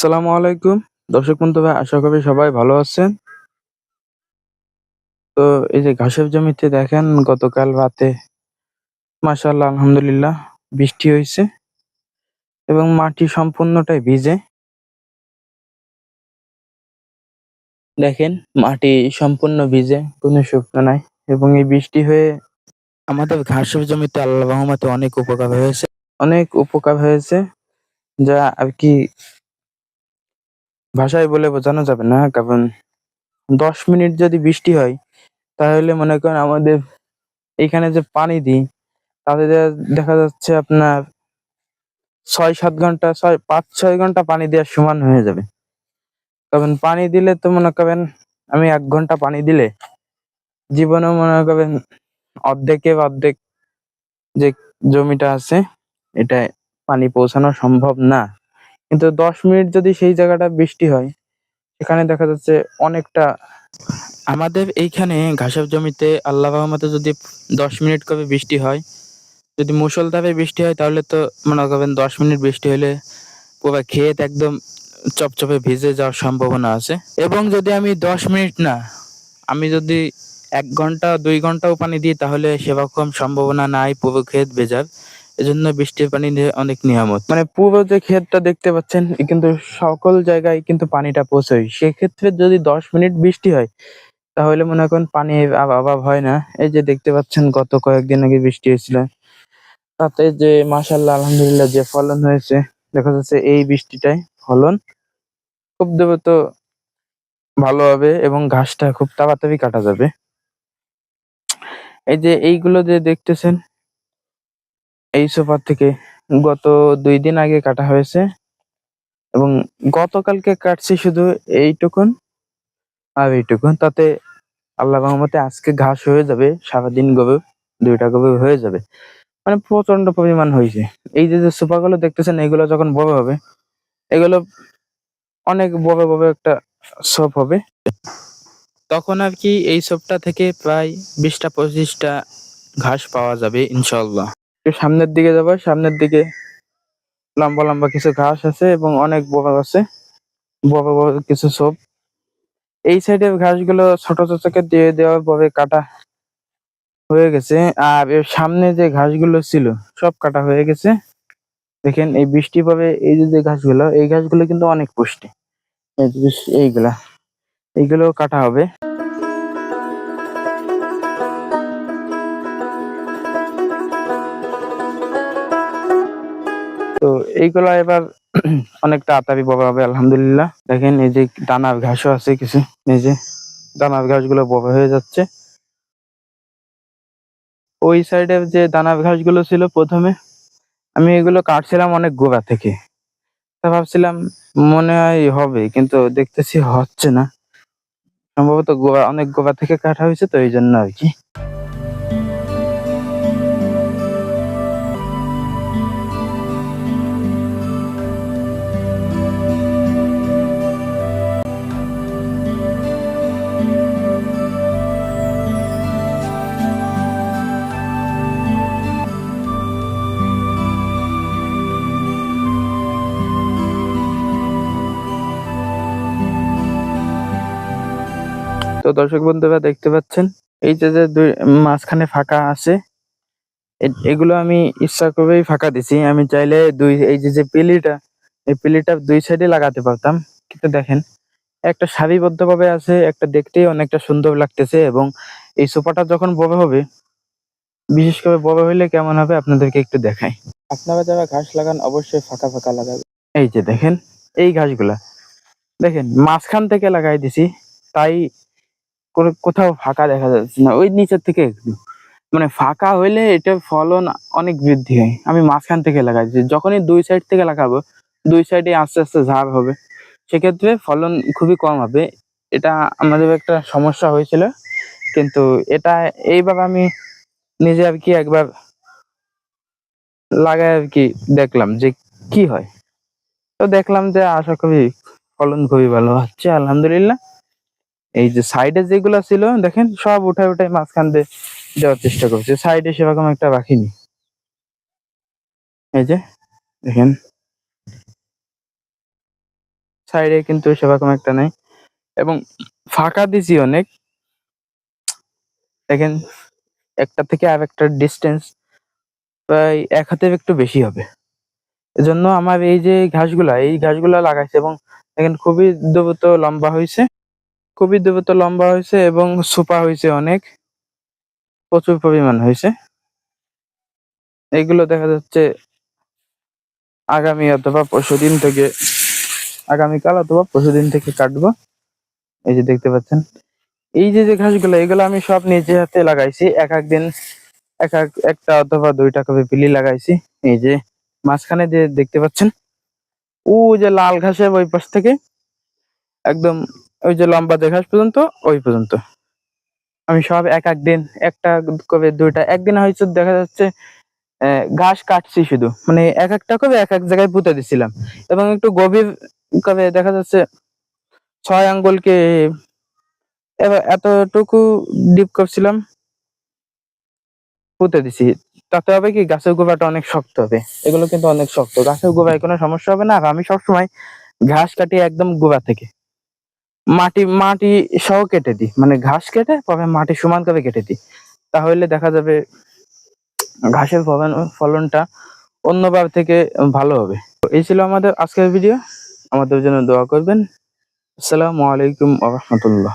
আসসালামু আলাইকুম। দর্শক বন্ধু ভাই, আশা করি সবাই ভালো আছেন। তো এই যে ঘাসের জমিতে দেখেন গতকাল রাতে মাশাআল্লাহ আলহামদুলিল্লাহ বৃষ্টি হইছে এবং মাটি সম্পূর্ণটাই ভিজে। দেখেন মাটি সম্পূর্ণ ভিজে, কোনো শুকনো নাই এবং এই বৃষ্টি হয়ে আমাদের ঘাসের জমিতে আল্লাহর রহমতে অনেক উপকার হয়েছে। অনেক উপকার হয়েছে, যা আরকি ভাষায় বলে বোঝানো যাবে না। কারণ ১০ মিনিট যদি বৃষ্টি হয় তাহলে মনে করেন আমাদের এইখানে যে পানি দিই তাতে দেখা যাচ্ছে আপনার ৬-৭ ঘন্টা ৫-৬ ঘন্টা পানি দেওয়ার সমান হয়ে যাবে। কারণ পানি দিলে তো মনে করেন আমি ১ ঘন্টা পানি দিলে জীবনেও মনে করেন অর্ধেকের অর্ধেক যে জমিটা আছে এটায় পানি পৌঁছানো সম্ভব না। কিন্তু ১০ মিনিট যদি সেই জায়গাটা বৃষ্টি হয়, সেখানে দেখা যাচ্ছে অনেকটা। আমাদের এইখানে ঘাসের জমিতে আল্লাহর রহমতে যদি ১০ মিনিট করে বৃষ্টি হয়, যদি মুষলধারে বৃষ্টি হয় তাহলে তো মনে করবেন ১০ মিনিট বৃষ্টি হলে পুরা ক্ষেত একদম চপচপে ভিজে যাওয়ার সম্ভাবনা আছে। এবং যদি আমি ১০ মিনিট না, আমি যদি ১ ঘন্টা ২ ঘন্টাও পানি দিই তাহলে সেরকম সম্ভাবনা নাই পুরো ক্ষেত ভেজার। এজন্য বৃষ্টির পানি নিয়ে অনেক নিয়ামত। মানে পুরো যে ক্ষেতটা দেখতে পাচ্ছেন কিন্তু সকল জায়গায় কিন্তু পানিটা পৌঁছয়। সেক্ষেত্রে যদি ১০ মিনিট বৃষ্টি হয় তাহলে মনে করেন পানির অভাব হয় না। এই যে দেখতে পাচ্ছেন গত কয়েকদিন আগে বৃষ্টি হয়েছিল। তাতে যে মাশাআল্লাহ আলহামদুলিল্লাহ যে ফলন হয়েছে, দেখা যাচ্ছে এই বৃষ্টিটায় ফলন খুব দ্রুত ভালো হবে এবং ঘাসটা খুব তাড়াতাড়ি কাটা যাবে। এই যে এইগুলো যে দেখতেছেন, এই সোফা থেকে গত ২ দিন আগে কাটা হয়েছে এবং গতকালকে কাটছি শুধু এইটুকুন আর এইটুকুন। তাতে আল্লাহর রহমতে আজকে ঘাস হয়ে যাবে, সারাদিন গরু ২ টা গরু হয়ে যাবে। মানে প্রচন্ড পরিমাণ হইছে। এই যে সোফাগুলো দেখতেছেন এগুলো যখন বড় হবে, এগুলো অনেক বড়, বড় একটা ছোপ হবে। তখন আরকি এই ছোপটা থেকে প্রায় ২০ টা ২৫ টা ঘাস পাওয়া যাবে ইনশাআল্লাহ। একটু সামনের দিকে যাবো, সামনের দিকে লম্বা, লম্বা কিছু ঘাস আছে এবং অনেক বড় আছে। বড়, বড় কিছু ছোপ। এই সাইডের ঘাসগুলো ছোট চাচাকে দিয়ে দেওয়ার পরে কাটা হয়ে গেছে। আর এর সামনে যে ঘাসগুলো ছিল সব কাটা হয়ে গেছে। দেখেন এই বৃষ্টির পরে এই যে ঘাসগুলো, এই ঘাসগুলো কিন্তু অনেক পুষ্টি। এই যে এইগুলা, এইগুলোও কাটা হবে। তো এইগুলা এবার অনেক তাড়াতাড়ি বড় হবে আলহামদুলিল্লাহ। দেখেন এই যে দানার ঘাসও আছে কিছু, এই যে দানার ঘাসগুলো বড় হয়ে যাচ্ছে। ওই সাইডের যে দানার ঘাসগুলো ছিল প্রথমে আমি এগুলো কাটছিলাম অনেক গোড়া থেকে। তা ভাবছিলাম মনে হয় হবে, কিন্তু দেখতেছি হচ্ছে না। সম্ভবত অনেক গোড়া থেকে কাটা হয়েছে, তো এইজন্য আরকি। তো দর্শক বন্ধুরা দেখতে পাচ্ছেন এই যে দুই মাঝখানে ফাঁকা আছে, এগুলো আমি ইচ্ছা করেই ফাঁকা দিছি। আমি চাইলে এই যে পিলিটা, এই পিলিটার ২ সাইডে লাগাতে পারতাম। কিন্তু দেখেন একটা সারিবদ্ধভাবে আছে, একটা দেখতেই অনেকটা সুন্দর লাগতেছে। এবং এই সোফাটা যখন বড় হবে, বিশেষ করে বড় হইলে কেমন হবে আপনাদেরকে একটু দেখাই। আপনারা যারা ঘাস লাগান অবশ্যই ফাঁকা, ফাঁকা লাগাবেন। এই যে দেখেন এই ঘাসগুলা, দেখেন মাঝখান থেকে লাগাই দিছি, তাই কোথাও ফাঁকা দেখা যাচ্ছে না। ওই নিচের থেকে একটু মানে ফাঁকা হইলে এটার ফলন অনেক বৃদ্ধি হয়। আমি মাঝখান থেকে লাগাইছি। যখনই ২ সাইড থেকে লাগাবো, ২ সাইডে আস্তে, আস্তে ঝাড় হবে। সেক্ষেত্রে ফলন খুবই কম হবে। এটা আমাদের একটা সমস্যা হয়েছিল। কিন্তু এটা এইবার আমি নিজে আরকি একবার লাগায় আরকি দেখলাম যে কি হয়। তো দেখলাম যে আশা করি ফলন খুবই ভালো হচ্ছে আলহামদুলিল্লাহ। এই যে সাইডে যেগুলা ছিল দেখেন সব উঠায়, উঠায় মাঝখান দিয়ে দেওয়ার চেষ্টা করছি। সাইডে সেরকম একটা রাখিনি। এই যে দেখেন সাইডে কিন্তু সেরকম একটা নাই এবং ফাঁকা দিছি অনেক। দেখেন একটা থেকে আরেকটার ডিসটেন্স প্রায় ১ হাতের একটু বেশি হবে। এজন্য আমার এই ঘাসগুলা লাগাইছে এবং দেখেন খুবই দ্রুত লম্বা হইছে এবং সুপা হইছে অনেক, প্রচুর পরিমাণ হইছে। এগুলো দেখা যাচ্ছে আগামী অথবা পরশুদিন থেকে আগামীকাল অথবা পরশুদিন থেকে কাটবো। এই যে দেখতে পাচ্ছেন। এই যে ঘাসগুলো এগুলো আমি সব নিজে হাতে লাগাইছি। একেক দিন একটা অথবা ২ টা করে পিলি লাগাইছি। এই যে মাঝখানে যে দেখতে পাচ্ছেন, ওই যে লাল ঘাসের ওই পাশ থেকে একদম ওই যে লম্বা যে ঘাস পর্যন্ত ওই পর্যন্ত। আমি সব একেক দিন একটা করে ২ টা একদিনে হয়তো দেখা যাচ্ছে ঘাস কাটছি শুধু। মানে একেকটা করে একেক জায়গায় পুঁতে দিছিলাম এবং একটু গভীর করে দেখা যাচ্ছে ৬ আঙ্গুলকে এতটুকু ডিপ করছিলাম, পুঁতে দিছি। তাতে হবে কি গাছের গোড়াটা অনেক শক্ত হবে। এগুলো কিন্তু অনেক শক্ত। গাছের গোড়ায় কোনো সমস্যা হবে না। আর আমি সবসময় ঘাস কাটি একদম গোড়া থেকে। মাটি সহ কেটে দিই। মানে ঘাস কেটে পরে মাটি সমান করে কেটে দিই। তাহলে দেখা যাবে ঘাসের ফলনটা অন্যবার থেকে ভালো হবে। তো এই ছিল আমাদের আজকের ভিডিও। আমাদের জন্য দোয়া করবেন। আসসালামু আলাইকুম ওয়া রাহমাতুল্লাহ।